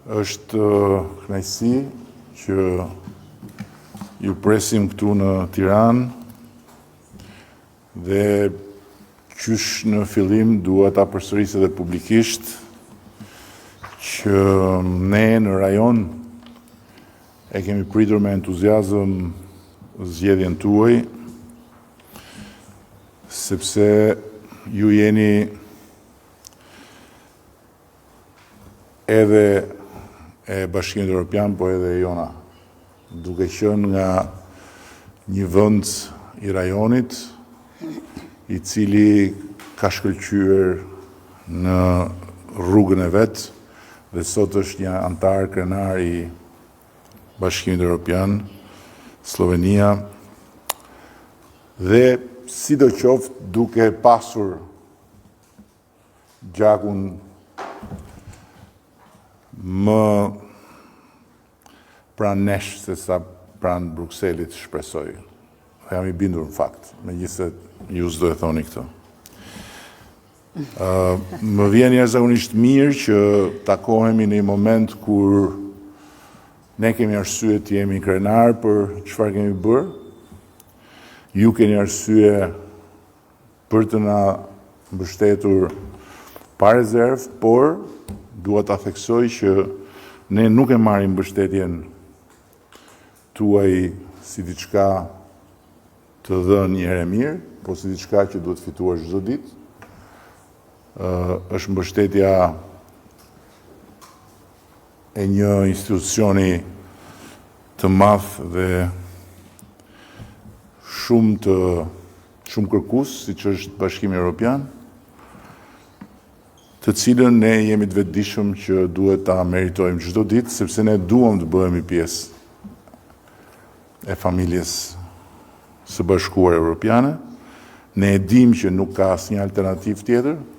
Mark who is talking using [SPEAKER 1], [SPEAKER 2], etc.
[SPEAKER 1] Është kënaqësi që ju presim këtu në Tiranë dhe qysh në fillim dua ta përsëris edhe publikisht që ne në rajon e kemi pritur me entuziazëm zgjedhjen tuaj, sepse ju jeni edhe e Bashkimit Evropian, po edhe e jona, duke qenë nga një vend i rajonit i cili ka shkëlqyer në rrugën e vet dhe sot është një antar krenar i Bashkimit Evropian, Slovenia, dhe sidoqoftë duke pasur gjakun më pranë nesh se sa pranë Brukselit, shpresoj. Dhe jam i bindur në fakt, megjithëse ju s'do e thoni këtë. Më vjen jashtëzakonisht mirë që takohemi në një moment kur ne kemi arsye të jemi krenar për çfarë kemi bërë. Ju keni arsye për të na mbështetur pa rezervë, por dua ta theksoj që ne nuk e marrim mbështetjen tuaj si diçka të dhënë një herë mirë, po si diçka që duhet fituar çdo ditë. Është mbështetja e një institucioni të madh dhe shumë kërkues, siç është Bashkimi Evropian, të cilën ne jemi të vetëdijshëm që duhet ta meritojmë çdo ditë, sepse ne duam të bëhemi pjesë e familjes së Bashkuar Evropiane. Ne e dimë që nuk ka asnjë alternativë tjetër.